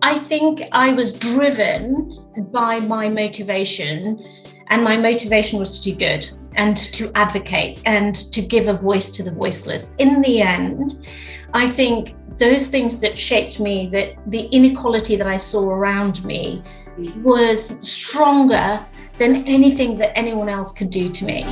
I think I was driven by my motivation, and my motivation was to do good and to advocate and to give a voice to the voiceless. In the end, I think those things that shaped me, that the inequality that I saw around me, was stronger than anything that anyone else could do to me.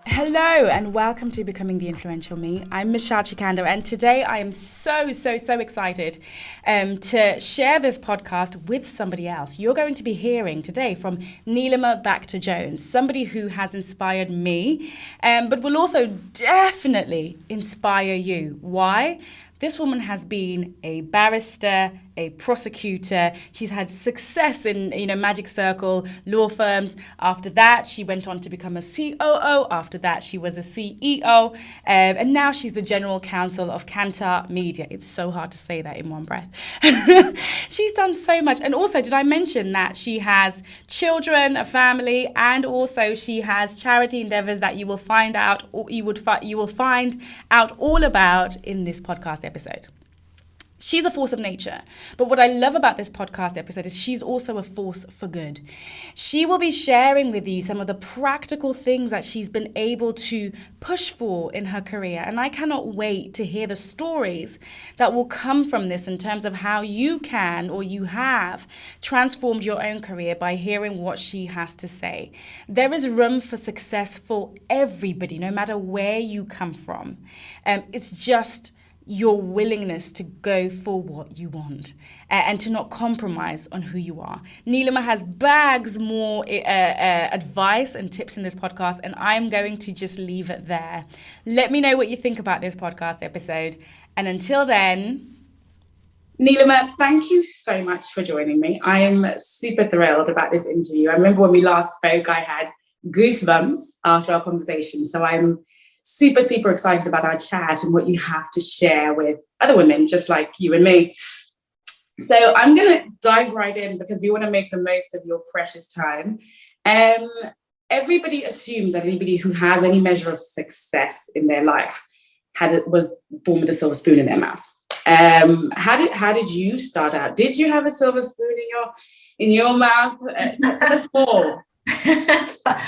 Hello and welcome to Becoming the Influential Me. I'm Michelle Chikando, and today I am so excited to share this podcast with somebody else. You're going to be hearing today from Nilema Bhakta-Jones, somebody who has inspired me, but will also definitely inspire you. Why? This woman has been a barrister, a prosecutor. She's had success in, magic circle, law firms. After that, she went on to become a COO. After that, she was a CEO. And now she's the general counsel of Kantar Media. It's so hard to say that in one breath. She's done so much. And also, did I mention that she has children, a family, and also she has charity endeavors that you will find out, or you will find out all about in this podcast episode. She's a force of nature. But what I love about this podcast episode is she's also a force for good. She will be sharing with you some of the practical things that she's been able to push for in her career. And I cannot wait to hear the stories that will come from this in terms of how you can or you have transformed your own career by hearing what she has to say. There is room for success for everybody, no matter where you come from. It's just your willingness to go for what you want and to not compromise on who you are. Nilema has bags more advice and tips in this podcast, and I'm going to just leave it there. Let me know what you think about this podcast episode. And until then, Nilema, thank you so much for joining me. I am super thrilled about this interview. I remember when we last spoke, I had goosebumps after our conversation. So I'm super excited about our chat and what you have to share with other women just like you and me. So I'm going to dive right in because we want to make the most of your precious time. Everybody assumes that anybody who has any measure of success in their life was born with a silver spoon in their mouth. How did you start out? Did you have a silver spoon in your mouth? Tell us more.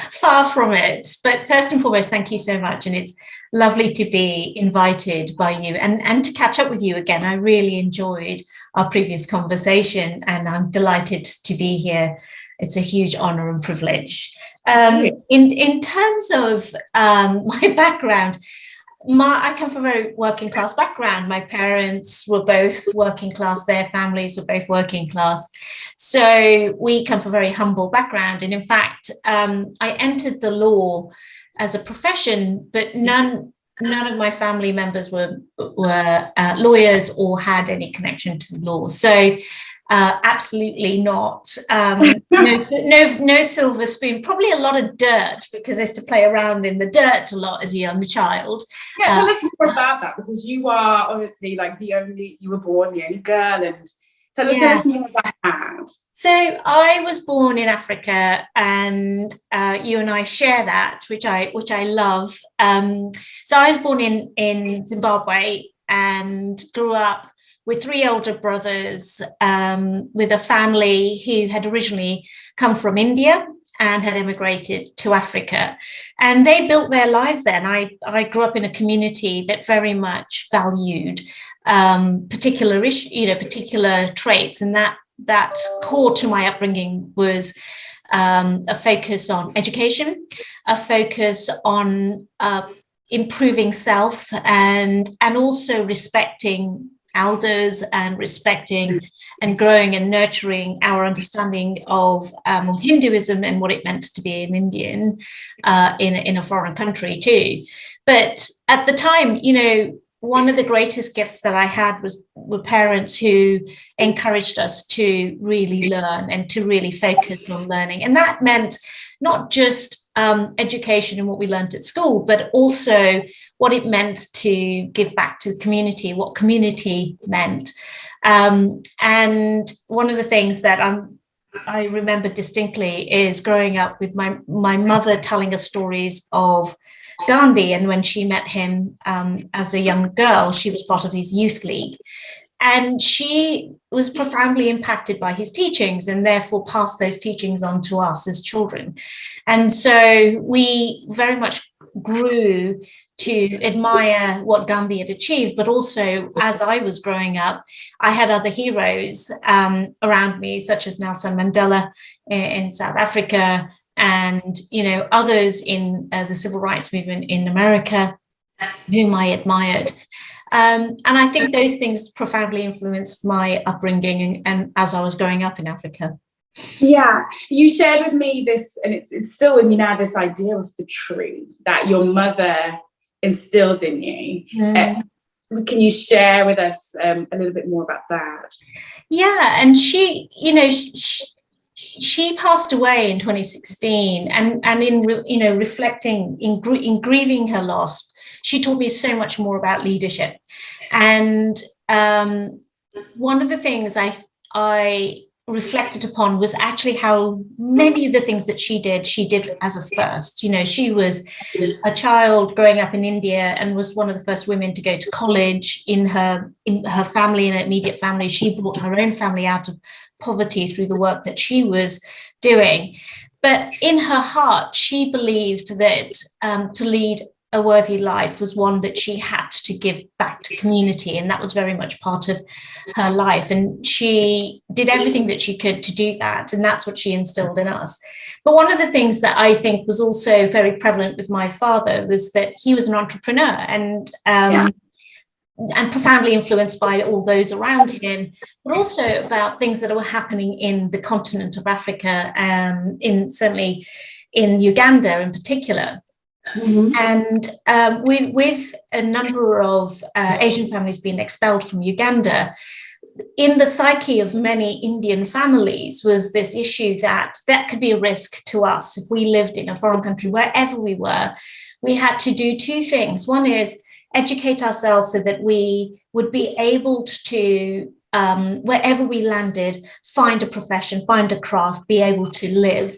Far from it, but first and foremost, thank you so much, and it's lovely to be invited by you and to catch up with you again. I really enjoyed our previous conversation, and I'm delighted to be here. It's a huge honor and privilege. In terms of my background, I come from a very working class background. My parents were both working class. Their families were both working class. So we come from a very humble background. And in fact, I entered the law as a profession, but none of my family members were lawyers or had any connection to the law. So absolutely not. No silver spoon. Probably a lot of dirt, because I used to play around in the dirt a lot as a young child. Yeah, tell us more about that, because you are obviously you were born the only girl, and tell us more about that. So I was born in Africa, and you and I share that, which I love. So I was born in Zimbabwe and grew up with three older brothers, with a family who had originally come from India and had immigrated to Africa. And they built their lives there. And I grew up in a community that very much valued particular traits. And that core to my upbringing was a focus on education, a focus on improving self, and also respecting elders, and respecting and growing and nurturing our understanding of Hinduism and what it meant to be an Indian in a foreign country too. But at the time, one of the greatest gifts that I had were parents who encouraged us to really learn and to really focus on learning. And that meant not just education and what we learned at school, but also what it meant to give back to the community, what community meant. And one of the things that I'm I remember distinctly is growing up with my mother telling us stories of Gandhi, and when she met him as a young girl, she was part of his youth league. And she was profoundly impacted by his teachings and therefore passed those teachings on to us as children. And so we very much grew to admire what Gandhi had achieved, but also as I was growing up, I had other heroes around me, such as Nelson Mandela in South Africa, and others in the civil rights movement in America, whom I admired. And I think those things profoundly influenced my upbringing and as I was growing up in Africa. Yeah, you shared with me this, and it's still in you now, this idea of the tree that your mother instilled in you. Can you share with us a little bit more about that? Yeah, and she passed away in 2016, and in reflecting, in grieving her loss, she taught me so much more about leadership. And one of the things I reflected upon was actually how many of the things that she did as a first. She was a child growing up in India and was one of the first women to go to college in her family, in her immediate family. She brought her own family out of poverty through the work that she was doing. But in her heart, she believed that to lead a worthy life was one that she had to give back to community, and that was very much part of her life, and she did everything that she could to do that, and that's what she instilled in us. But one of the things that I think was also very prevalent with my father was that he was an entrepreneur and profoundly influenced by all those around him, but also about things that were happening in the continent of Africa, certainly in Uganda in particular. Mm-hmm. And with a number of Asian families being expelled from Uganda, in the psyche of many Indian families was this issue that could be a risk to us if we lived in a foreign country, wherever we were. We had to do two things. One is educate ourselves so that we would be able to, wherever we landed, find a profession, find a craft, be able to live.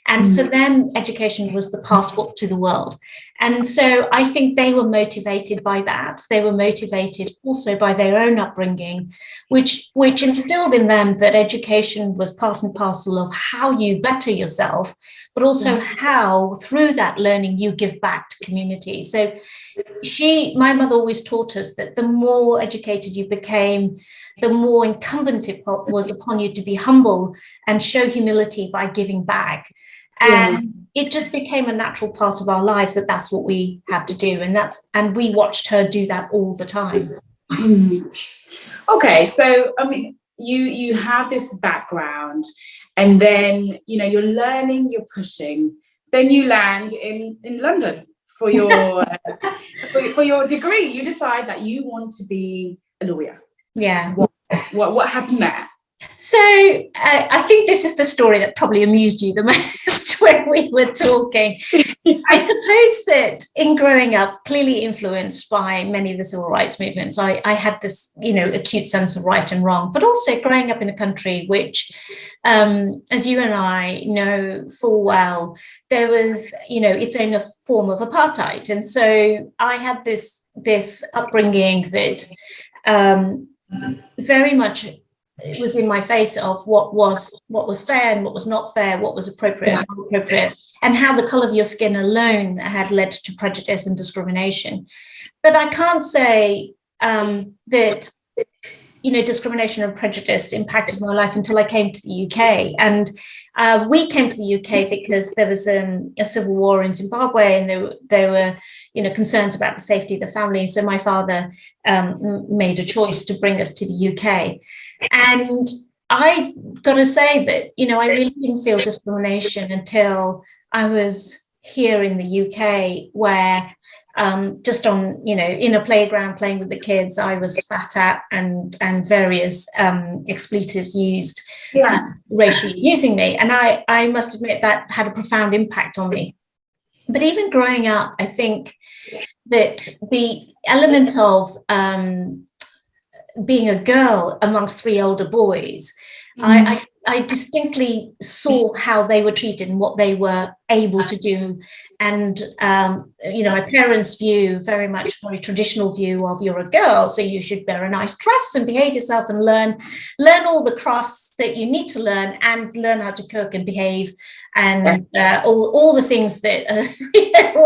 And for them, education was the passport to the world. And so I think they were motivated by that. They were motivated also by their own upbringing, which instilled in them that education was part and parcel of how you better yourself, but also how through that learning you give back to community. So my mother always taught us that the more educated you became, the more incumbent it was upon you to be humble and show humility by giving back. And it just became a natural part of our lives that's what we had to do. And we watched her do that all the time. Okay, so I mean, you have this background, and then you're learning, you're pushing, then you land in London for your for your degree. You decide that you want to be a lawyer. Yeah. What happened there? So I think this is the story that probably amused you the most when we were talking. I suppose that in growing up, clearly influenced by many of the civil rights movements, I had this, acute sense of right and wrong, but also growing up in a country which, as you and I know full well, there was, its own form of apartheid. And so I had this upbringing that very much it was in my face of what was fair and what was not fair, what was appropriate and not appropriate, and how the colour of your skin alone had led to prejudice and discrimination. But I can't say that discrimination and prejudice impacted my life until I came to the UK. And we came to the UK because there was a civil war in Zimbabwe, and there were concerns about the safety of the family. So my father made a choice to bring us to the UK. And I got to say that, I really didn't feel discrimination until I was here in the UK, where just on, in a playground playing with the kids, I was spat at and various expletives used racially using me. And I must admit that had a profound impact on me. But even growing up, I think that the element of being a girl amongst three older boys, I I distinctly saw how they were treated and what they were able to do. And, my parents' view, very traditional view of you're a girl, so you should wear a nice dress and behave yourself and learn all the crafts that you need to learn and learn how to cook and behave and all the things that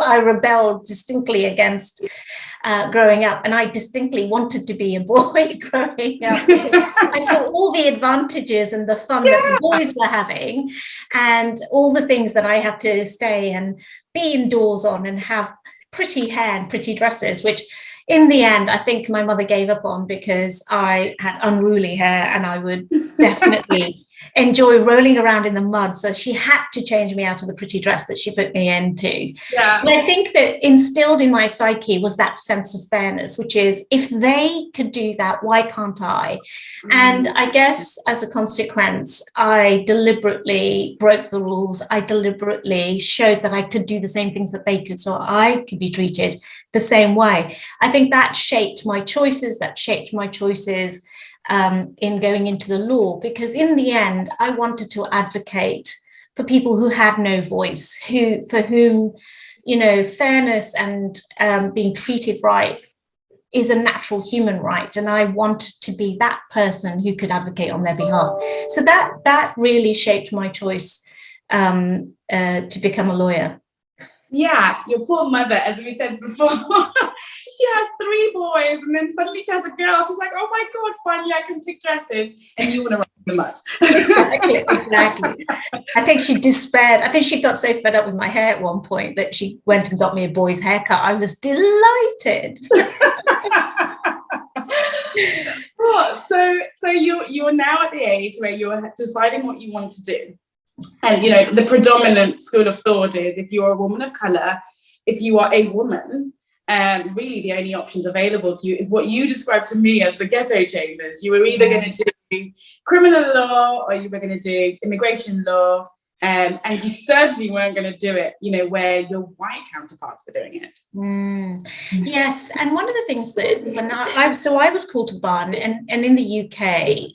I rebelled distinctly against growing up. And I distinctly wanted to be a boy growing up. I saw all the advantages and the fun that the boys were having and all the things that I had to stay and be indoors on and have pretty hair and pretty dresses, which in the end, I think my mother gave up on because I had unruly hair and I would definitely enjoy rolling around in the mud. So she had to change me out of the pretty dress that she put me into. Yeah. But I think that instilled in my psyche was that sense of fairness, which is if they could do that, why can't I? And I guess as a consequence, I deliberately broke the rules. I deliberately showed that I could do the same things that they could, so I could be treated the same way. I think that shaped my choices, in going into the law, because in the end, I wanted to advocate for people who had no voice, for whom, fairness and being treated right is a natural human right. And I wanted to be that person who could advocate on their behalf. So that really shaped my choice to become a lawyer. Yeah, your poor mother, as we said before, she has 3 boys and then suddenly she has a girl. She's like, oh my God, finally I can pick dresses. And you want to run in the mud. Exactly. I think she despaired. I think she got so fed up with my hair at one point that she went and got me a boy's haircut. I was delighted. So you're now at the age where you're deciding what you want to do. And, the predominant school of thought is if you're a woman of colour, if you are a woman, really the only options available to you is what you described to me as the ghetto chambers. You were either going to do criminal law or you were going to do immigration law. And you certainly weren't going to do it, where your white counterparts were doing it. Yes, and one of the things that when I was called to the bar, and in the UK,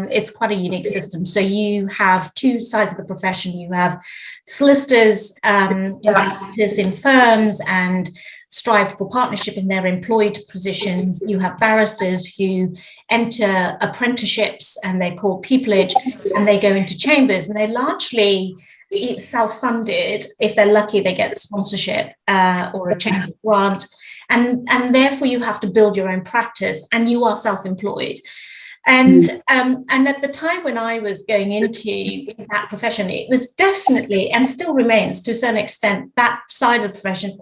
it's quite a unique system. So you have 2 sides of the profession. You have solicitors in firms and strive for partnership in their employed positions. You have barristers who enter apprenticeships and they're called pupillage and they go into chambers and they're largely self-funded. If they're lucky, they get sponsorship or a chamber grant. And therefore you have to build your own practice and you are self-employed. And at the time when I was going into that profession, it was definitely and still remains to a certain extent that side of the profession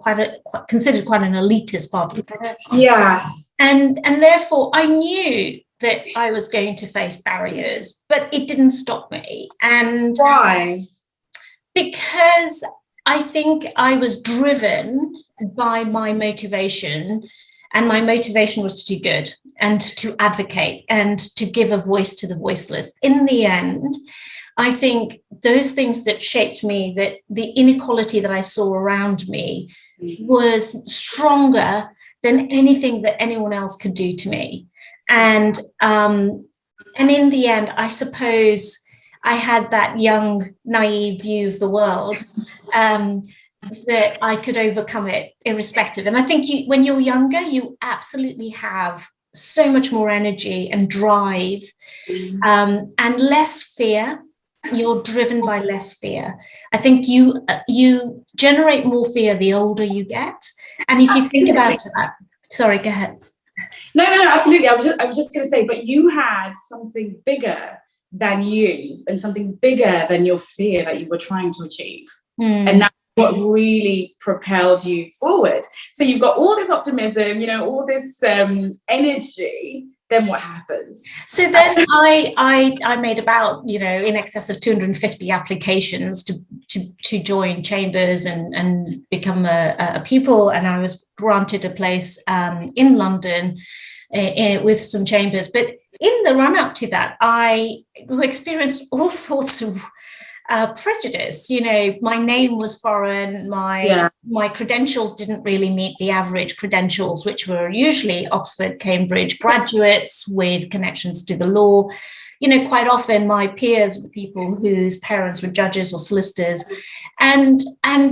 considered quite an elitist part of the profession. Yeah, and therefore I knew that I was going to face barriers, but it didn't stop me. And why? Because I think I was driven by my motivation. And my motivation was to do good and to advocate and to give a voice to the voiceless. In the end, I think those things that shaped me, that the inequality that I saw around me was stronger than anything that anyone else could do to me. And in the end, I suppose I had that young, naive view of the world, that I could overcome it irrespective. And I think when you're younger, you absolutely have so much more energy and drive and less fear. You're driven by less fear. I think you generate more fear the older you get. And if you think about that, sorry, go ahead. No, absolutely. I was just going to say, but you had something bigger than you and something bigger than your fear that you were trying to achieve. And that's what really propelled you forward. So you've got all this optimism, all this energy. Then what happens? So then I made about, in excess of 250 applications to join chambers and become a pupil. And I was granted a place in London with some chambers. But in the run up to that, I experienced all sorts of prejudice. My name was foreign, my credentials didn't really meet the average credentials, which were usually Oxford, Cambridge graduates with connections to the law. quite often my peers were people whose parents were judges or solicitors, and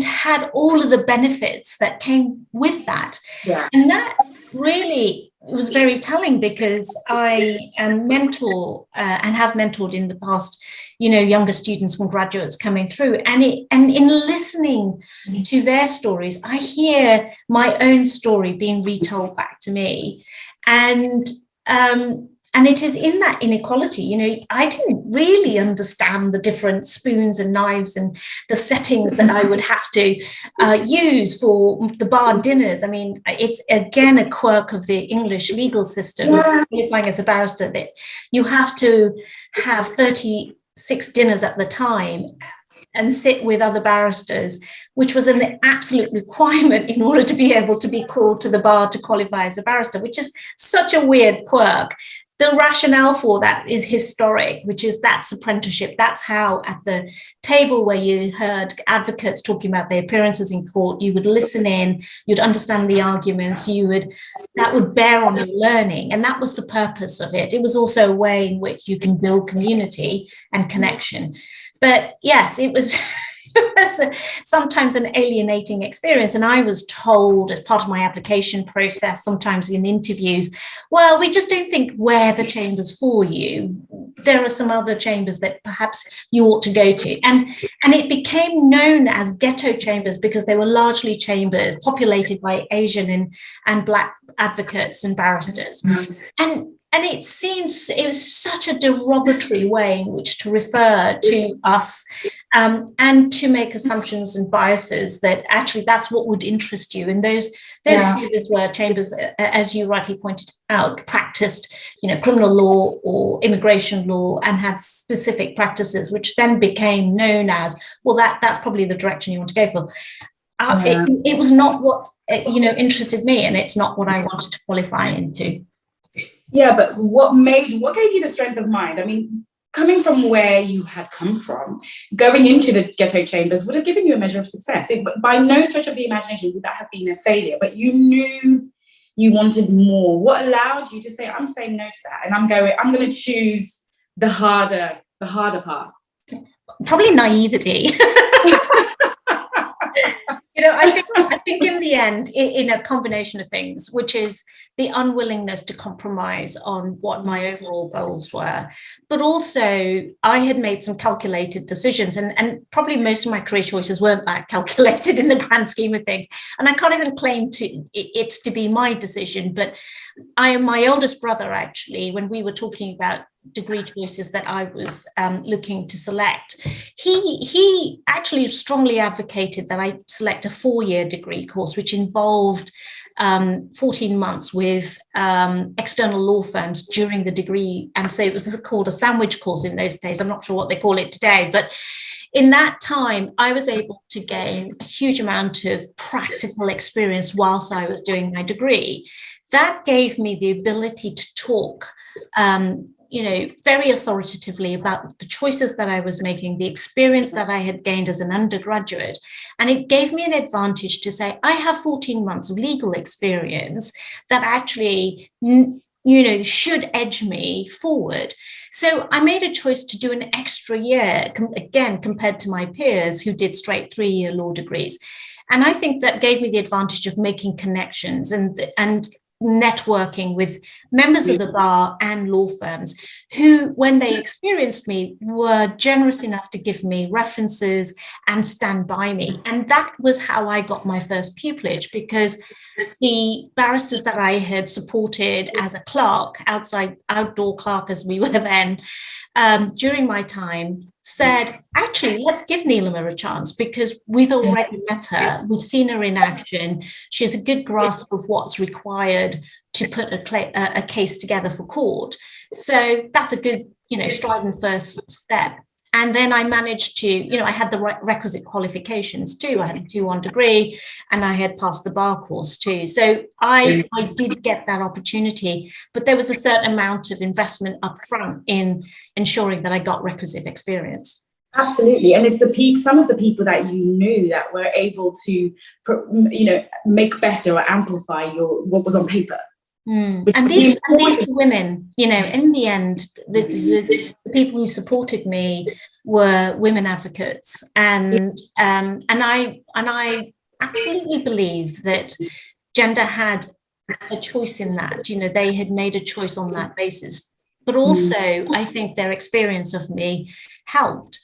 had all of the benefits that came with that. Yeah. And that really was very telling, because I mentor and have mentored in the past, younger students and graduates coming through, and in listening to their stories, I hear my own story being retold back to me, and it is in that inequality. I didn't really understand the different spoons and knives and the settings that I would have to use for the bar dinners. I mean, it's again a quirk of the English legal system, qualifying as a barrister, that you have to have 36 dinners at the time and sit with other barristers, which was an absolute requirement in order to be able to be called to the bar to qualify as a barrister, which is such a weird quirk. The rationale for that is historic, which is that's apprenticeship. That's how at the table where you heard advocates talking about their appearances in court, you would listen in, you'd understand the arguments, that would bear on your learning. And that was the purpose of it. It was also a way in which you can build community and connection. But yes, it was sometimes an alienating experience. And I was told as part of my application process, sometimes in interviews, well, we just don't think we're the chambers for you. There are some other chambers that perhaps you ought to go to. And it became known as ghetto chambers because they were largely chambers populated by Asian and Black advocates and barristers. And it seems it was such a derogatory way in which to refer to us, and to make assumptions and biases that actually that's what would interest you. And those chambers were chambers, as you rightly pointed out, practiced, criminal law or immigration law, and had specific practices, which then became known as, well, that's probably the direction you want to go for. It was not what interested me, and it's not what I wanted to qualify into. Yeah, but what gave you the strength of mind? I mean, coming from where you had come from, going into the ghetto chambers would have given you a measure of success. By no stretch of the imagination would that have been a failure, but you knew you wanted more. What allowed you to say, I'm saying no to that, and I'm going to choose the harder path? Probably naivety. I think in the end, in a combination of things, which is the unwillingness to compromise on what my overall goals were, but also I had made some calculated decisions, and probably most of my career choices weren't that calculated in the grand scheme of things. And I can't even claim it to be my decision, but my oldest brother, actually, when we were talking about degree choices that I was looking to select, he actually strongly advocated that I select a 4-year degree course, which involved 14 months with external law firms during the degree. And so it was called a sandwich course in those days. I'm not sure what they call it today, but in that time, I was able to gain a huge amount of practical experience whilst I was doing my degree. That gave me the ability to talk very authoritatively about the choices that I was making, the experience that I had gained as an undergraduate. And it gave me an advantage to say, I have 14 months of legal experience that actually, should edge me forward. So I made a choice to do an extra year, again, compared to my peers who did straight 3-year law degrees. And I think that gave me the advantage of making connections and networking with members of the bar and law firms who, when they experienced me, were generous enough to give me references and stand by me. And that was how I got my first pupillage, because the barristers that I had supported as a clerk, outdoor clerk as we were then, during my time, said, actually, let's give Nilema a chance, because we've already met her. We've seen her in action. She has a good grasp of what's required to put a case together for court. So that's a good, strident first step. And then I managed to, I had the requisite qualifications too. I had a 2-1 degree and I had passed the bar course too. So I did get that opportunity, but there was a certain amount of investment up front in ensuring that I got requisite experience. Absolutely. And it's some of the people that you knew that were able to, make better or amplify what was on paper. And these were women, you know, in the end, the people who supported me were women advocates. And I absolutely believe that gender had a choice in that. You know, they had made a choice on that basis. But also, I think their experience of me helped.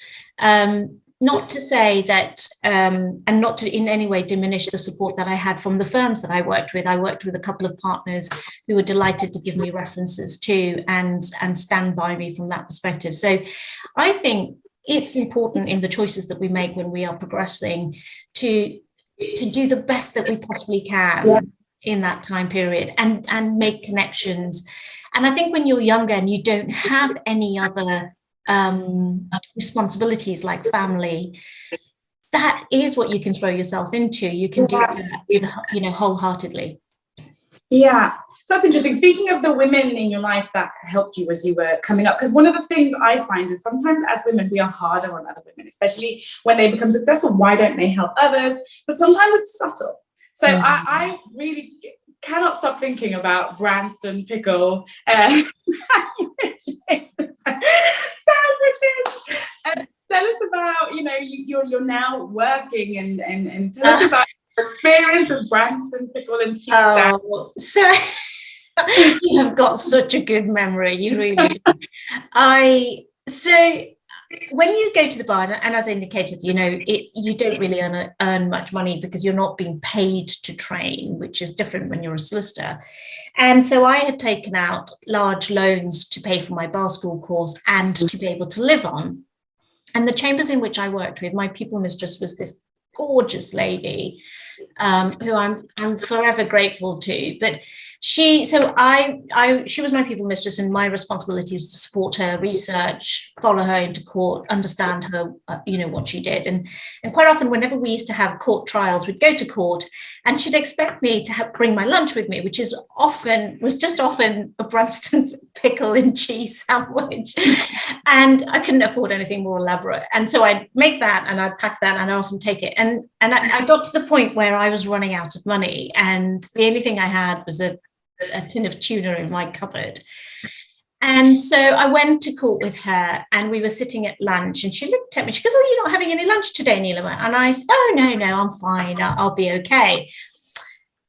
Not to say that, and not to in any way diminish the support that I had from the firms that I worked with. I worked with a couple of partners who were delighted to give me references too, and stand by me from that perspective. So I think it's important in the choices that we make when we are progressing to do the best that we possibly can in that time period, and make connections. And I think when you're younger and you don't have any other responsibilities like family, that is what you can throw yourself into. You can do that with, you know, wholeheartedly. Yeah, so that's interesting. Speaking of the women in your life that helped you as you were coming up, because one of the things I find is sometimes as women we are harder on other women, especially when they become successful. Why don't they help others? But sometimes it's subtle. So I really cannot stop thinking about Branston pickle sandwiches. Tell us about, you know, you're now working and tell us about your experience with Branston pickle and cheese sandwich. So you have got such a good memory, you really do. So when you go to the bar, and as I indicated, you know, you don't really earn much money because you're not being paid to train, which is different when you're a solicitor. And so I had taken out large loans to pay for my bar school course and to be able to live on. And the chambers in which I worked with, my pupil mistress was this gorgeous lady who I'm forever grateful to. But she was my pupil mistress, and my responsibility was to support her research, follow her into court, understand her, you know, what she did. And quite often, whenever we used to have court trials, we'd go to court, and she'd expect me to bring my lunch with me, which was just often a Branston pickle and cheese sandwich. And I couldn't afford anything more elaborate. And so I'd make that, and I'd pack that, and I'd often take it. And I got to the point where I was running out of money, and the only thing I had was a tin of tuna in my cupboard. And so I went to court with her, and we were sitting at lunch, and she looked at me, she goes, "Oh, you're not having any lunch today, Nilema?" And I said, "Oh, no, I'm fine, I'll be okay."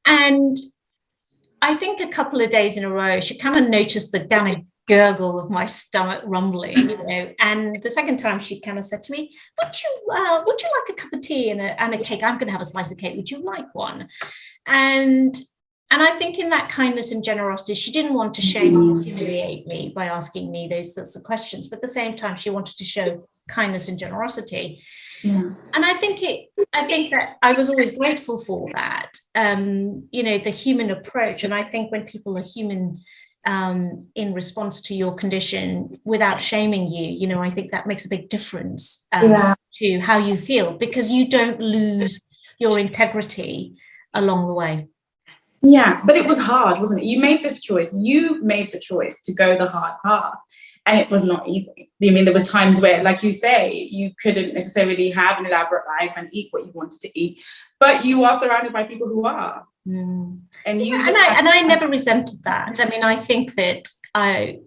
And I think a couple of days in a row, she kind of noticed the kind of gurgle of my stomach rumbling, you know. And the second time, she kind of said to me, would you like a cup of tea and a cake? I'm going to have a slice of cake. Would you like one? And I think in that kindness and generosity, she didn't want to shame or humiliate me by asking me those sorts of questions. But at the same time, she wanted to show kindness and generosity. Yeah. And I think that I was always grateful for that, you know, the human approach. And I think when people are human in response to your condition without shaming you, you know, I think that makes a big difference to how you feel, because you don't lose your integrity along the way. Yeah, but it was hard, wasn't it? You made this choice. You made the choice to go the hard path, and it was not easy. I mean, there was times where, like you say, you couldn't necessarily have an elaborate life and eat what you wanted to eat, but you are surrounded by people who are. And I never resented that. I mean, I think that I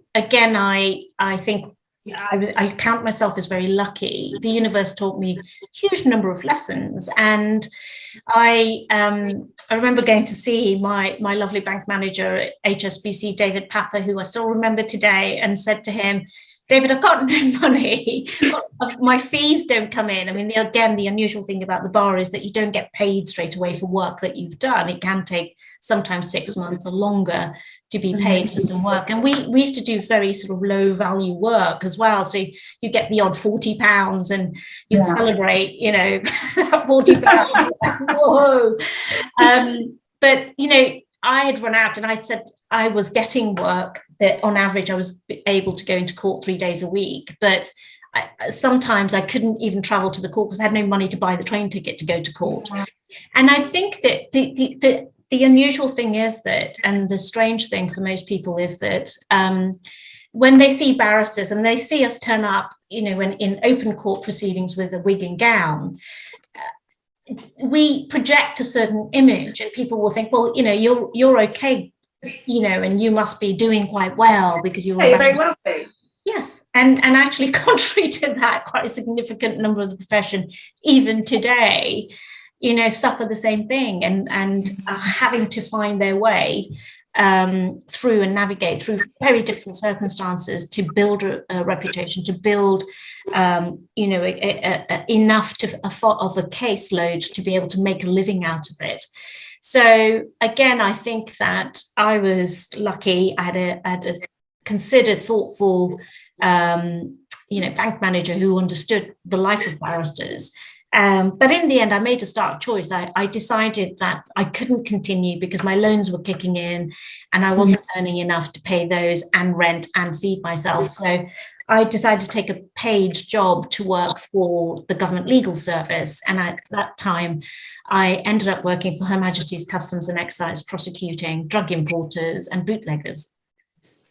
think I count myself as very lucky. The universe taught me a huge number of lessons, and I remember going to see my lovely bank manager at HSBC, David Papper, who I still remember today, and said to him, "David, I've got no money. My fees don't come in." I mean, the unusual thing about the bar is that you don't get paid straight away for work that you've done. It can take sometimes 6 months or longer to be paid for some work. And we used to do very sort of low value work as well. So you get the odd £40 and you'd celebrate, you know, £40. Whoa. But, you know, I had run out, and I said I was getting work that on average I was able to go into court 3 days a week, but sometimes I couldn't even travel to the court because I had no money to buy the train ticket to go to court. And I think that the unusual thing is that, and the strange thing for most people is that when they see barristers and they see us turn up, you know, when in open court proceedings with a wig and gown, we project a certain image, and people will think, well, you know, you're okay and you must be doing quite well because you're very wealthy. Yes, and actually, contrary to that, quite a significant number of the profession, even today, suffer the same thing and are having to find their way through and navigate through very difficult circumstances to build a reputation, to build, enough of a caseload to be able to make a living out of it. So again, I think that I was lucky. I had a considered, thoughtful, bank manager who understood the life of barristers. But in the end, I made a stark choice. I decided that I couldn't continue because my loans were kicking in and I wasn't earning enough to pay those and rent and feed myself. So I decided to take a paid job to work for the government legal service. And at that time, I ended up working for Her Majesty's Customs and Excise, prosecuting drug importers and bootleggers.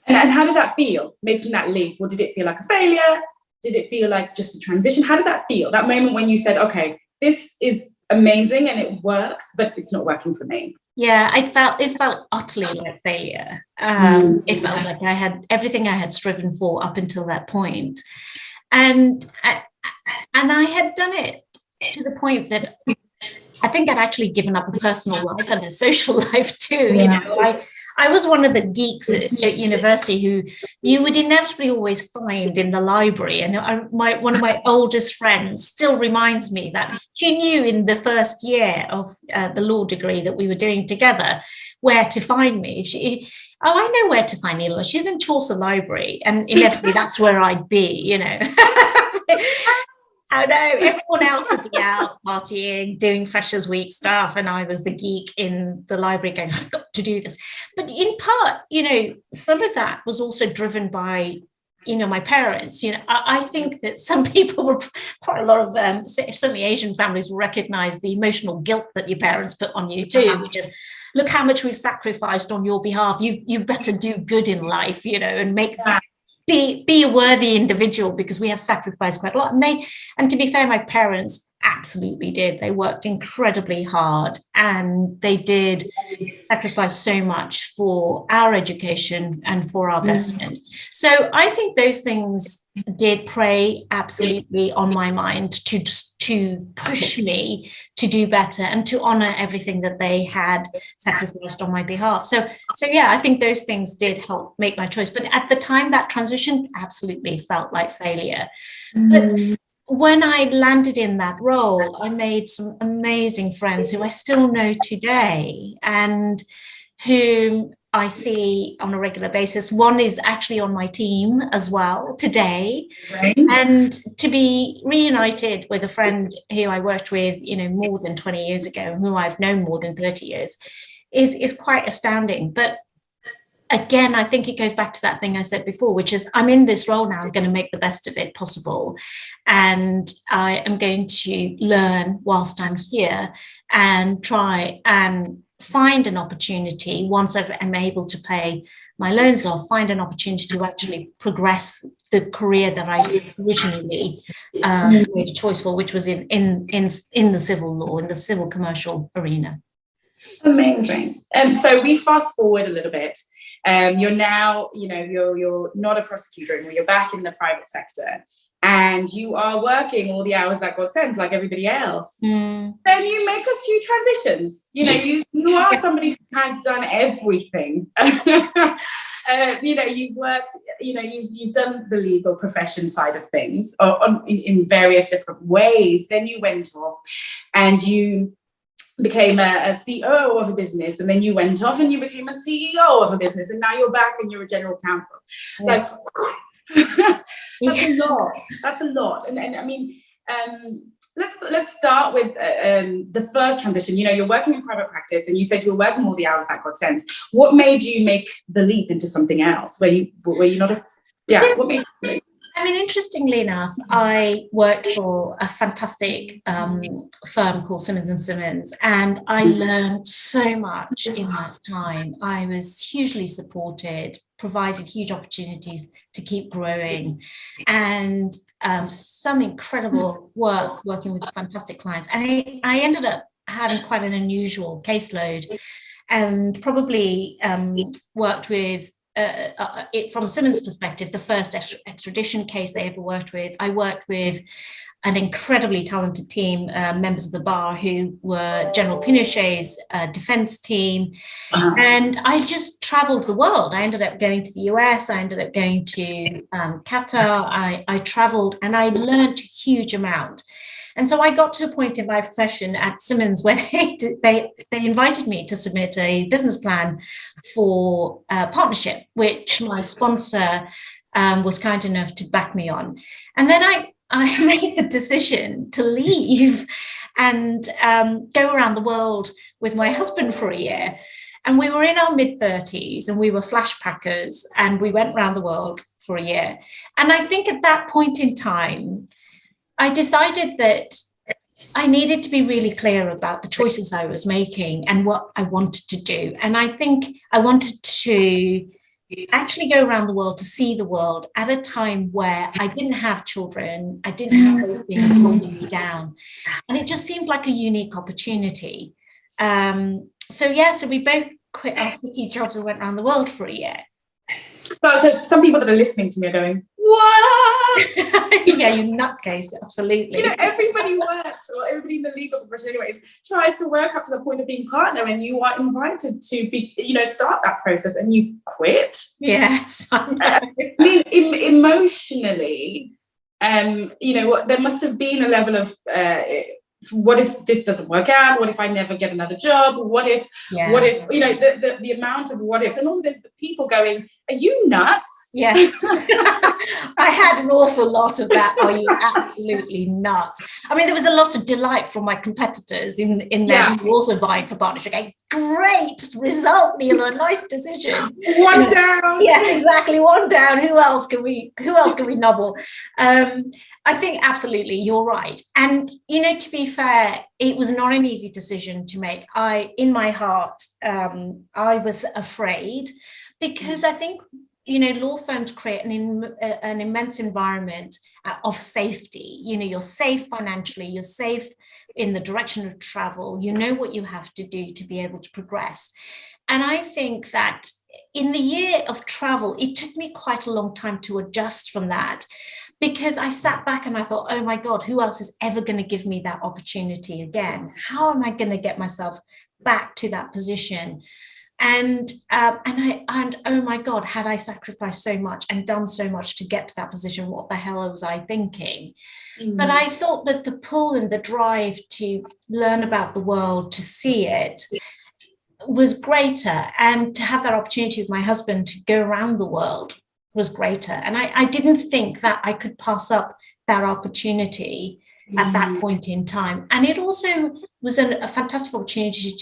And how did that feel, making that leap? Or did it feel like a failure? Did it feel like just a transition? How did that feel? That moment when you said, okay, this is amazing and it works, but it's not working for me. Yeah, it felt utterly like failure. It felt like I had everything I had striven for up until that point. And I had done it to the point that I think I'd actually given up a personal life and a social life too. Yeah. I was one of the geeks at university who you would inevitably always find in the library. And one of my oldest friends still reminds me that she knew in the first year of the law degree that we were doing together where to find me. I know where to find Nilema. She's in Chaucer Library, and inevitably that's where I'd be, I know everyone else would be out partying, doing Freshers Week stuff, and I was the geek in the library going, I've got to do this. But in part, some of that was also driven by, my parents. I think that some people were, quite a lot of, certainly Asian families will recognize the emotional guilt that your parents put on you too, which is, look how much we've sacrificed on your behalf. You better do good in life, and make that. Be a worthy individual because we have sacrificed quite a lot. And to be fair, my parents absolutely did. They worked incredibly hard and they did sacrifice so much for our education and for our betterment. So I think those things did prey absolutely on my mind to push me to do better and to honor everything that they had sacrificed on my behalf. So yeah, I think those things did help make my choice. But at the time, that transition absolutely felt like failure. But when I landed in that role, I made some amazing friends who I still know today and whom I see on a regular basis. One is actually on my team as well today. Right. And to be reunited with a friend who I worked with, more than 20 years ago, who I've known more than 30 years, is quite astounding. But again, I think it goes back to that thing I said before, which is I'm in this role now, I'm going to make the best of it possible. And I am going to learn whilst I'm here and try and find an opportunity once I'm able to pay my loans off, find an opportunity to actually progress the career that I originally made a choice for, which was in the civil law, in the civil commercial arena. Amazing. And so we fast forward a little bit. You're now, you're not a prosecutor anymore. You're back in the private sector. And you are working all the hours that God sends, like everybody else. Then you make a few transitions. You are somebody who has done everything. You've worked. You've done the legal profession side of things, in various different ways. Then you went off, and you became a CEO of a business, and then you went off and you became a CEO of a business, and now you're back and you're a general counsel. Yeah. That's a lot. And I mean, let's start with the first transition. You're working in private practice, and you said you were working all the hours that God sends. What made you make the leap into something else? Were you not a what made you leap? I mean, interestingly enough, I worked for a fantastic firm called Simmons & Simmons, and I learned so much in that time. I was hugely supported, provided huge opportunities to keep growing, and some incredible work working with fantastic clients. And I ended up having quite an unusual caseload. and probably worked with, it from Simmons' perspective, the first extradition case they ever worked with. I worked with an incredibly talented team, members of the bar who were General Pinochet's defense team. And I just traveled the world. I ended up going to the US. I ended up going to Qatar. I traveled and I learned a huge amount. And so I got to a point in my profession at Simmons where they invited me to submit a business plan for partnership, which my sponsor was kind enough to back me on. And then I made the decision to leave and go around the world with my husband for a year. And we were in our mid-30s and we were flash packers and we went around the world for a year. And I think at that point in time, I decided that I needed to be really clear about the choices I was making and what I wanted to do. And I think I wanted to actually go around the world to see the world at a time where I didn't have children. I didn't have those things holding me down. And it just seemed like a unique opportunity. So we both quit our city jobs and went around the world for a year. So some people that are listening to me are going, what? Yeah, you nutcase, absolutely. Everybody works, or everybody in the legal profession anyways, tries to work up to the point of being partner, and you are invited to be, start that process, and you quit. Yes. I mean, emotionally, there must have been a level of, what if this doesn't work out? What if I never get another job? What if, the amount of what ifs, and also there's the people going, are you nuts? Yes. I had an awful lot of that. Are you absolutely nuts? I mean, there was a lot of delight from my competitors in them who were also vying for partnership. Okay, great result, Neela, nice decision. One down. Yes, exactly. One down. Who else can we nobble? I think absolutely you're right. And to be fair, it was not an easy decision to make. In my heart, I was afraid, because I think law firms create an immense environment of safety. You're safe financially, you're safe in the direction of travel, what you have to do to be able to progress. And I think that in the year of travel, it took me quite a long time to adjust from that, because I sat back and I thought, oh my God, who else is ever going to give me that opportunity again? How am I going to get myself back to that position? And oh my God, had I sacrificed so much and done so much to get to that position, what the hell was I thinking? But I thought that the pull and the drive to learn about the world, to see it, was greater. And to have that opportunity with my husband to go around the world was greater. And I didn't think that I could pass up that opportunity at that point in time. And it also was a fantastic opportunity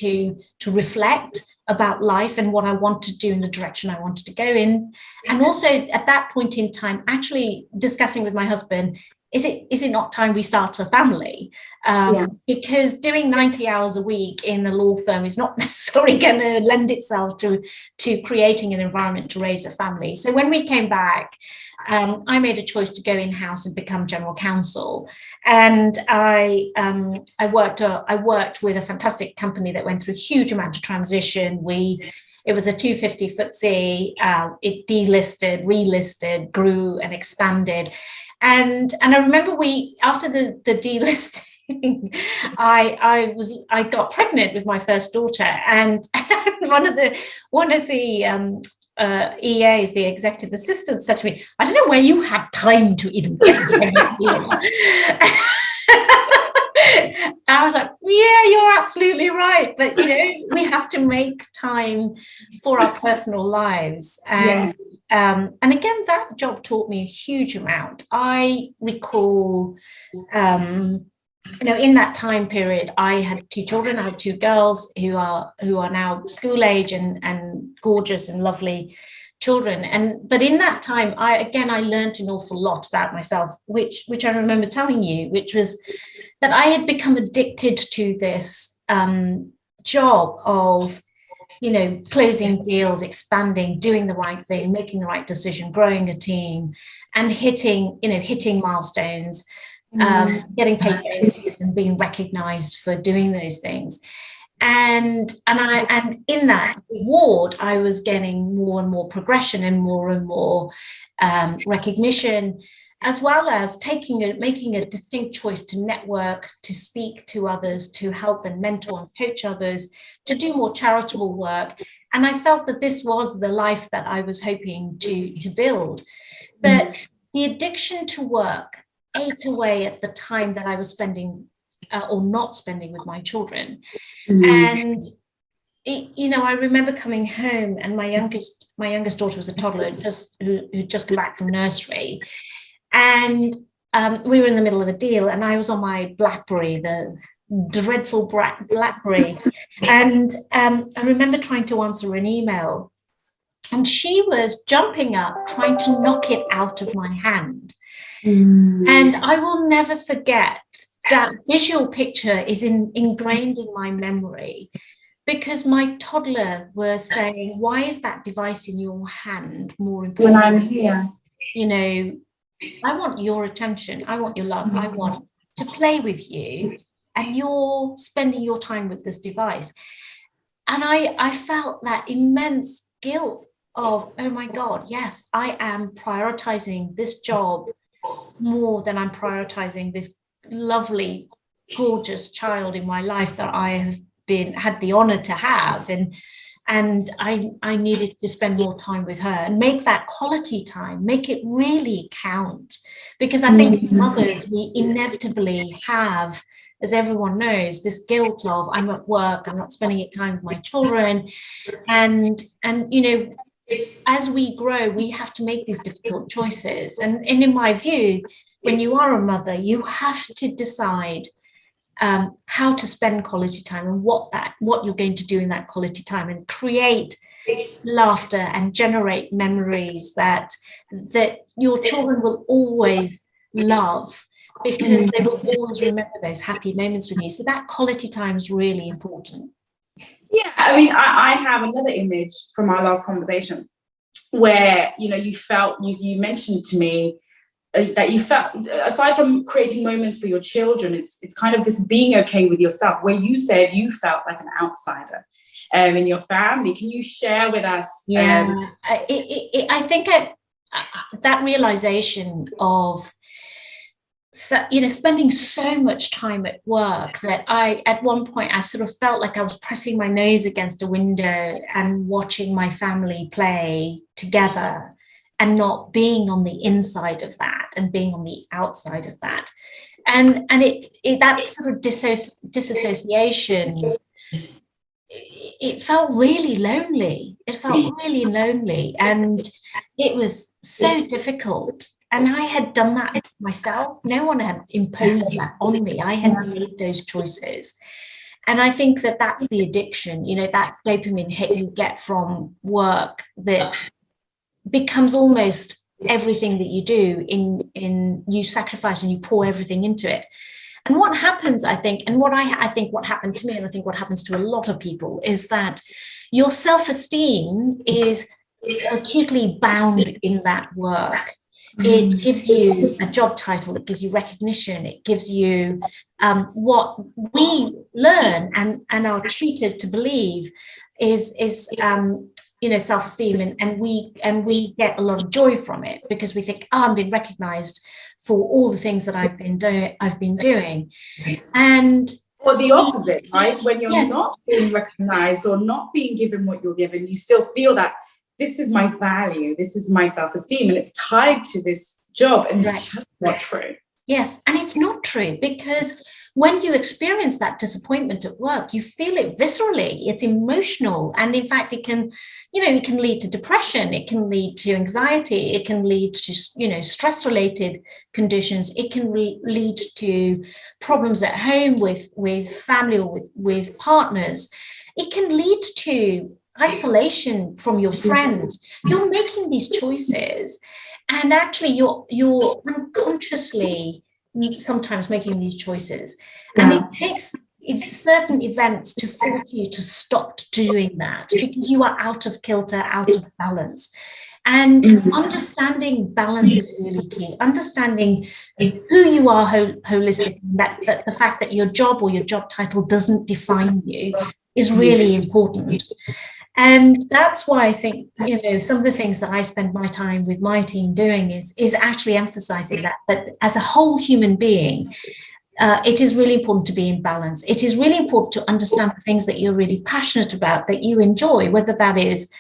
to reflect about life and what I want to do in the direction I wanted to go in. And also at that point in time, actually discussing with my husband, is it not time we start a family? Because doing 90 hours a week in a law firm is not necessarily going to lend itself to creating an environment to raise a family. So when we came back, I made a choice to go in-house and become general counsel. And I worked with a fantastic company that went through a huge amount of transition. It was a 250 FTSE, it delisted, relisted, grew and expanded. And I remember after the delisting, I got pregnant with my first daughter, and one of the EAs, the executive assistant, said to me, I don't know where you had time to even get pregnant. I was like, yeah, you're absolutely right. But, we have to make time for our personal lives. And again, that job taught me a huge amount. I recall, in that time period, I had 2 children. I had 2 girls who are now school age and gorgeous and lovely children. But in that time, I learned an awful lot about myself, which I remember telling you, which was that I had become addicted to this job of, closing deals, expanding, doing the right thing, making the right decision, growing a team, and hitting milestones, getting paid bonuses and being recognized for doing those things. And in that reward, I was getting more and more progression and more recognition, as well as making a distinct choice to network, to speak to others, to help and mentor and coach others, to do more charitable work. And I felt that this was the life that I was hoping to build. But the addiction to work ate away at the time that I was spending or not spending with my children. And I remember coming home, and my youngest daughter was a toddler who just come back from nursery, and we were in the middle of a deal, and I was on my BlackBerry, the dreadful BlackBerry, and I remember trying to answer an email, and she was jumping up trying to knock it out of my hand. And I will never forget that visual picture is ingrained in my memory, because my toddler was saying, why is that device in your hand more important? When I'm here. I want your attention. I want your love. I want to play with you. And you're spending your time with this device. And I felt that immense guilt of, oh my God, yes, I am prioritizing this job more than I'm prioritizing this lovely, gorgeous child in my life that I have had the honor to have, and I needed to spend more time with her and make that quality time, make it really count, because I think as mothers we inevitably have, as everyone knows, this guilt of I'm at work, I'm not spending time with my children, and as we grow we have to make these difficult choices, and in my view, when you are a mother, you have to decide how to spend quality time and what you're going to do in that quality time, and create laughter and generate memories that your children will always love, because they will always remember those happy moments with you. So that quality time is really important. Yeah, I mean, I have another image from our last conversation where, you mentioned to me that you felt, aside from creating moments for your children, it's kind of this being okay with yourself, where you said you felt like an outsider in your family. Can you share with us? I think that realization of spending so much time at work that at one point I sort of felt like I was pressing my nose against a window and watching my family play together, and not being on the inside of that and being on the outside of that. And it that sort of disassociation, it felt really lonely. It felt really lonely, and it was so difficult. And I had done that myself. No one had imposed that on me. I had made those choices. And I think that that's the addiction, that dopamine hit you get from work that becomes almost everything that you do, in you sacrifice and you pour everything into it. And what happens, I think, and what I think what happened to me, and I think what happens to a lot of people, is that your self-esteem is acutely bound in that work. It gives you a job title, it gives you recognition, it gives you what we learn and are tutored to believe is self-esteem, and we get a lot of joy from it, because we think, I'm being recognized for all the things that I've been doing, and or the opposite, right? When you're not being recognized or not being given what you're given, you still feel that this is my value, this is my self-esteem, and it's tied to this job, and it's just not true. Yes, and it's not true, because when you experience that disappointment at work, you feel it viscerally. It's emotional, and in fact, it can lead to depression. It can lead to anxiety. It can lead to stress-related conditions. It can lead to problems at home with family or with partners. It can lead to isolation from your friends. You're making these choices, and actually, you're unconsciously sometimes making these choices, and it takes certain events to force you to stop doing that, because you are out of kilter, out of balance. And understanding balance is really key. Understanding who you are holistically, that the fact that your job or your job title doesn't define you, is really important. And that's why I think, some of the things that I spend my time with my team doing is actually emphasizing that as a whole human being, it is really important to be in balance. It is really important to understand the things that you're really passionate about, that you enjoy, whether that is,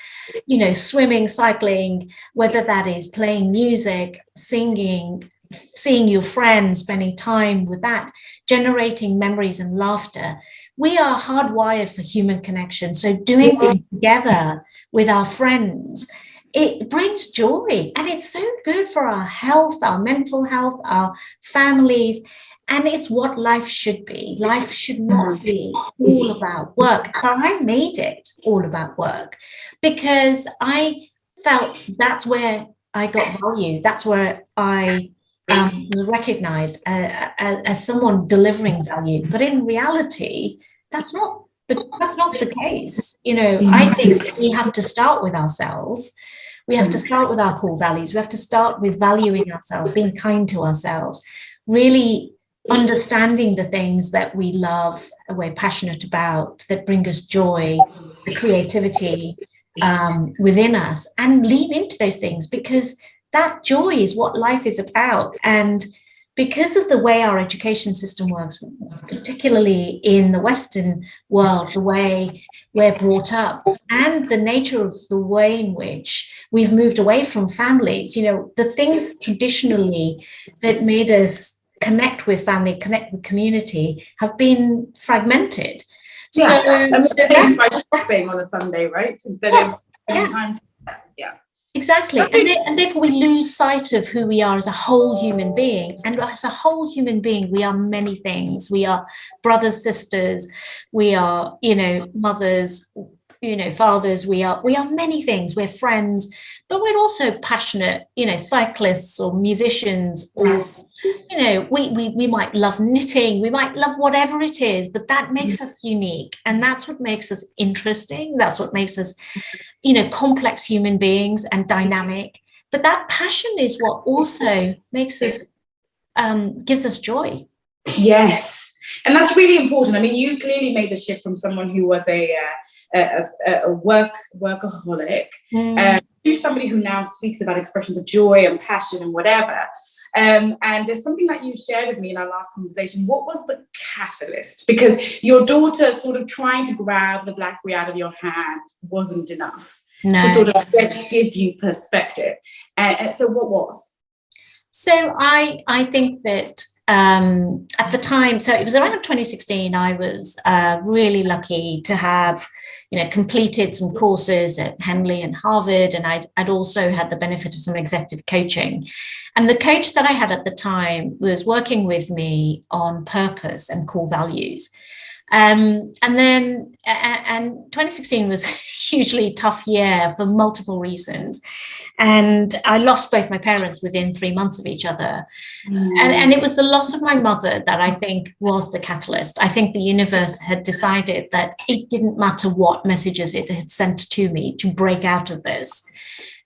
swimming, cycling, whether that is playing music, singing, seeing your friends, spending time with that, generating memories and laughter. We are hardwired for human connection. So doing things together with our friends, it brings joy, and it's so good for our health, our mental health, our families. And it's what life should be. Life should not be all about work. But I made it all about work because I felt that's where I got value. That's where I was recognized as someone delivering value. But in reality, that's not the case. I think we have to start with ourselves. We have to start with our core values. We have to start with valuing ourselves, being kind to ourselves, really understanding the things that we love, we're passionate about, that bring us joy, the creativity within us, and lean into those things, because that joy is what life is about. And because of the way our education system works, particularly in the Western world, the way we're brought up, and the nature of the way in which we've moved away from families, the things traditionally that made us connect with family, connect with community, have been fragmented. Yeah. So by shopping on a Sunday, right? Instead of spending time together. Yeah. Exactly. And therefore we lose sight of who we are as a whole human being. And as a whole human being, we are many things. We are brothers, sisters, we are, mothers, fathers, we are many things. We're friends, but we're also passionate, cyclists or musicians, or we might love knitting, we might love whatever it is, but that makes us unique, and that's what makes us interesting. That's what makes us, complex human beings and dynamic. But that passion is what also makes us, gives us joy. Yes, and that's really important. I mean, you clearly made the shift from someone who was a workaholic to somebody who now speaks about expressions of joy and passion and whatever. And there's something that you shared with me in our last conversation. What was the catalyst? Because your daughter sort of trying to grab the BlackBerry out of your hand wasn't enough to sort of give you perspective. And so what was? So I think that at the time, so it was around 2016, I was really lucky to have, completed some courses at Henley and Harvard, and I'd also had the benefit of some executive coaching. And the coach that I had at the time was working with me on purpose and core values. And 2016 was a hugely tough year for multiple reasons. And I lost both my parents within 3 months of each other. And it was the loss of my mother that I think was the catalyst. I think the universe had decided that it didn't matter what messages it had sent to me to break out of this,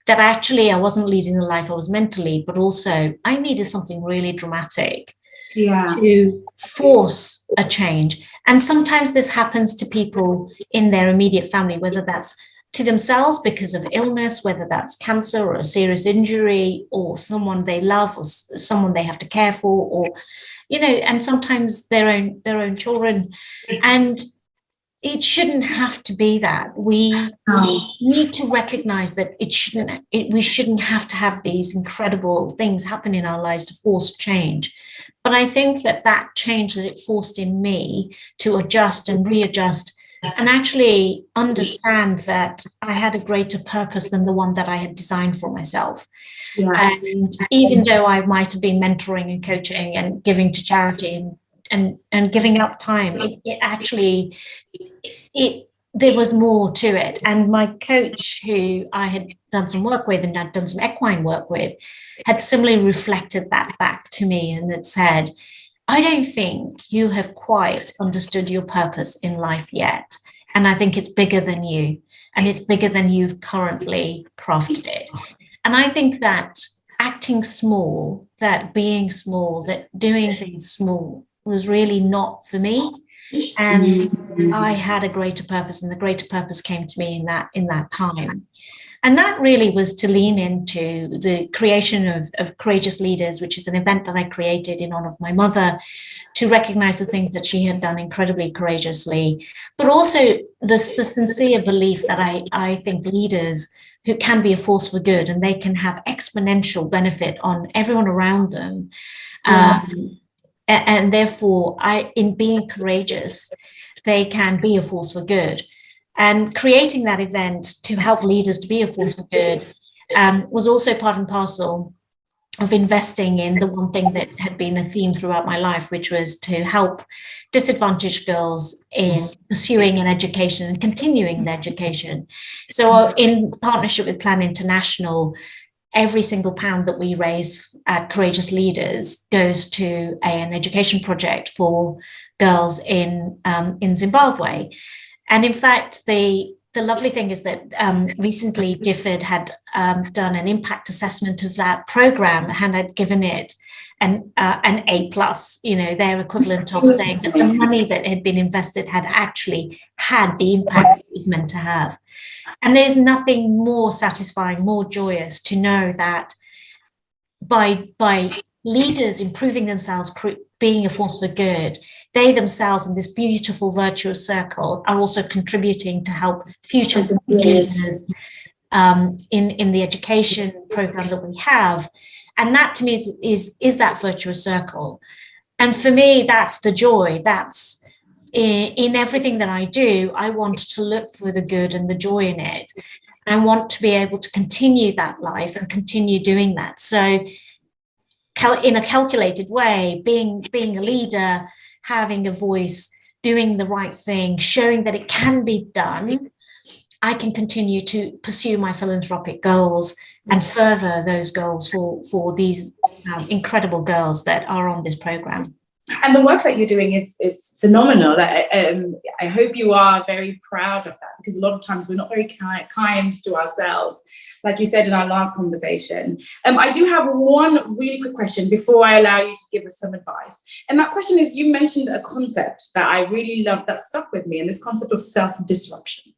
that actually I wasn't leading the life I was meant to lead, but also I needed something really dramatic to force a change. And sometimes this happens to people in their immediate family, whether that's to themselves because of illness, whether that's cancer or a serious injury, or someone they love, or someone they have to care for, or, and sometimes their own children. And it shouldn't have to be that. We need to recognize that we shouldn't have to have these incredible things happen in our lives to force change. But I think that change that it forced in me to adjust and readjust and actually understand that I had a greater purpose than the one that I had designed for myself. And even though I might have been mentoring and coaching and giving to charity and giving up time, there was more to it. And my coach, who I had done some work with and had done some equine work with, had similarly reflected that back to me and had said, I don't think you have quite understood your purpose in life yet. And I think it's bigger than you, and it's bigger than you've currently crafted it. And I think that acting small, that being small, that doing things small was really not for me. And I had a greater purpose, and the greater purpose came to me in that time. And that really was to lean into the creation of Courageous Leaders, which is an event that I created in honor of my mother, to recognize the things that she had done incredibly courageously, but also the sincere belief that I think leaders who can be a force for good, and they can have exponential benefit on everyone around them. And therefore, in being courageous, they can be a force for good. And creating that event to help leaders to be a force for good was also part and parcel of investing in the one thing that had been a theme throughout my life, which was to help disadvantaged girls in pursuing an education and continuing their education. So in partnership with Plan International, every single pound that we raise at Courageous Leaders goes to an education project for girls in Zimbabwe. And in fact, the lovely thing is that recently DFID had done an impact assessment of that program and had given it an A+, their equivalent of saying that the money that had been invested had actually had the impact it was meant to have. And there's nothing more satisfying, more joyous to know that by leaders improving themselves, being a force for good, they themselves in this beautiful virtuous circle are also contributing to help future leaders in the education program that we have. And that to me is that virtuous circle. And for me, that's the joy. That's in everything that I do. I want to look for the good and the joy in it. And I want to be able to continue that life and continue doing that. So in a calculated way, being a leader, having a voice, doing the right thing, showing that it can be done, I can continue to pursue my philanthropic goals and further those goals for these incredible girls that are on this program. And the work that you're doing is phenomenal. I hope you are very proud of that, because a lot of times we're not very kind to ourselves, like you said in our last conversation. I do have one really quick question before I allow you to give us some advice. And that question is, you mentioned a concept that I really loved that stuck with me, and this concept of self-disruption.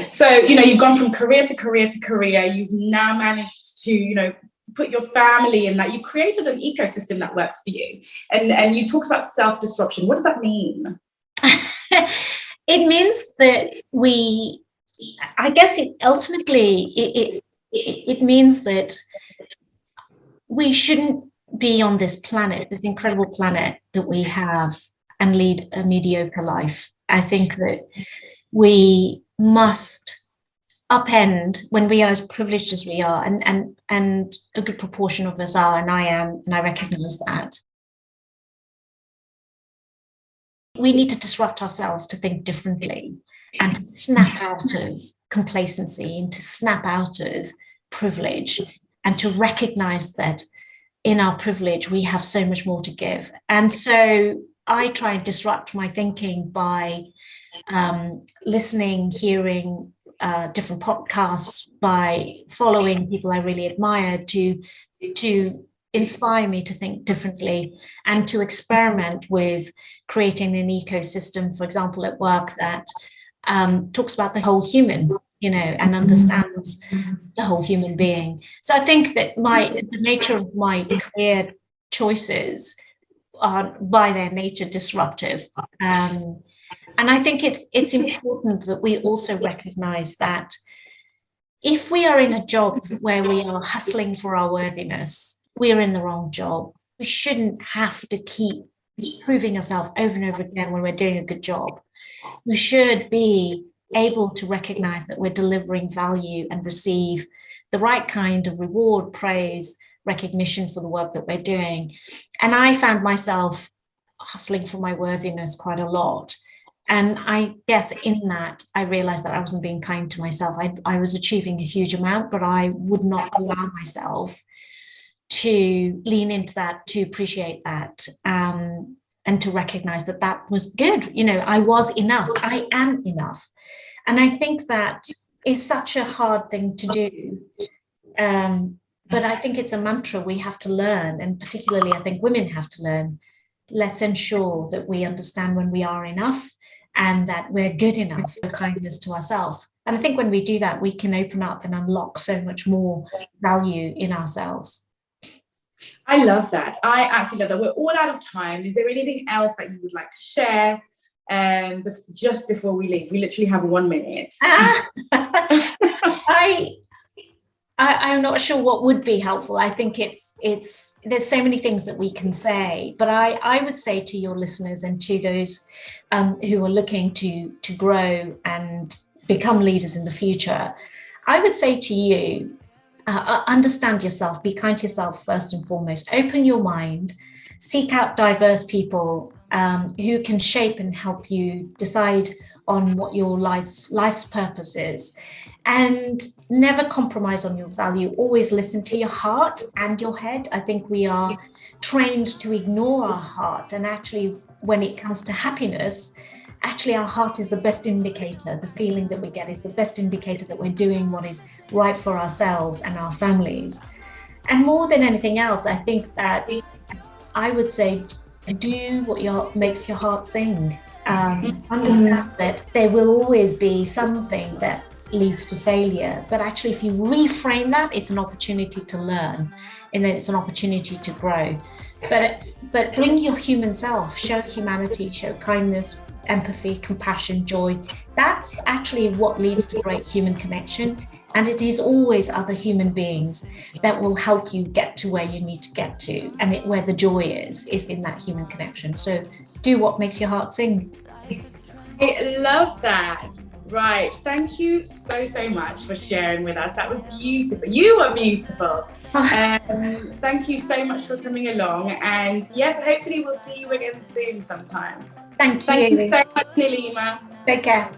So, you've gone from career to career to career. You've now managed to, put your family in that. You've created an ecosystem that works for you. And you talked about self-disruption. What does that mean? It means that I guess ultimately it means that we shouldn't be on this planet, this incredible planet that we have, and lead a mediocre life. I think that we must upend, when we are as privileged as we are, and a good proportion of us are, and I am, and I recognize that. We need to disrupt ourselves to think differently and to snap out of complacency and to snap out of privilege and to recognize that in our privilege, we have so much more to give. And so I try and disrupt my thinking by listening, hearing different podcasts, by following people I really admire to inspire me to think differently and to experiment with creating an ecosystem, for example, at work that talks about the whole human, and understands the whole human being. So I think that the nature of my career choices are by their nature disruptive. And I think it's important that we also recognize that if we are in a job where we are hustling for our worthiness, we are in the wrong job. We shouldn't have to keep proving ourselves over and over again when we're doing a good job. We should be able to recognize that we're delivering value and receive the right kind of reward, praise, recognition for the work that we're doing. And I found myself hustling for my worthiness quite a lot. And I guess in that, I realized that I wasn't being kind to myself. I was achieving a huge amount, but I would not allow myself to lean into that, to appreciate that, and to recognize that that was good. I was enough. I am enough. And I think that is such a hard thing to do. But I think it's a mantra we have to learn. And particularly, I think women have to learn let's ensure that we understand when we are enough and that we're good enough for kindness to ourselves. And I think when we do that, we can open up and unlock so much more value in ourselves. I love that. I absolutely love that. We're all out of time. Is there anything else that you would like to share? Just before we leave, we literally have 1 minute. I'm not sure what would be helpful. I think there's so many things that we can say, but I would say to your listeners and to those who are looking to grow and become leaders in the future, I would say to you, understand yourself, be kind to yourself first and foremost, open your mind, seek out diverse people who can shape and help you decide on what your life's purpose is, and never compromise on your value. Always listen to your heart and your head. I think we are trained to ignore our heart, and actually when it comes to happiness, actually our heart is the best indicator. The feeling that we get is the best indicator that we're doing what is right for ourselves and our families. And more than anything else, I think that I would say do what makes your heart sing. Understand that there will always be something that leads to failure, but actually if you reframe that, it's an opportunity to learn, and then it's an opportunity to grow. But bring your human self, show humanity, show kindness, empathy, compassion, joy. That's actually what leads to great human connection. And it is always other human beings that will help you get to where you need to get to. And where the joy is in that human connection. So do what makes your heart sing. I love that. Right. Thank you so much for sharing with us. That was beautiful. You are beautiful. Thank you so much for coming along. And yes, hopefully we'll see you again soon sometime. Thank you. Thank you so much, Nilema. Take care.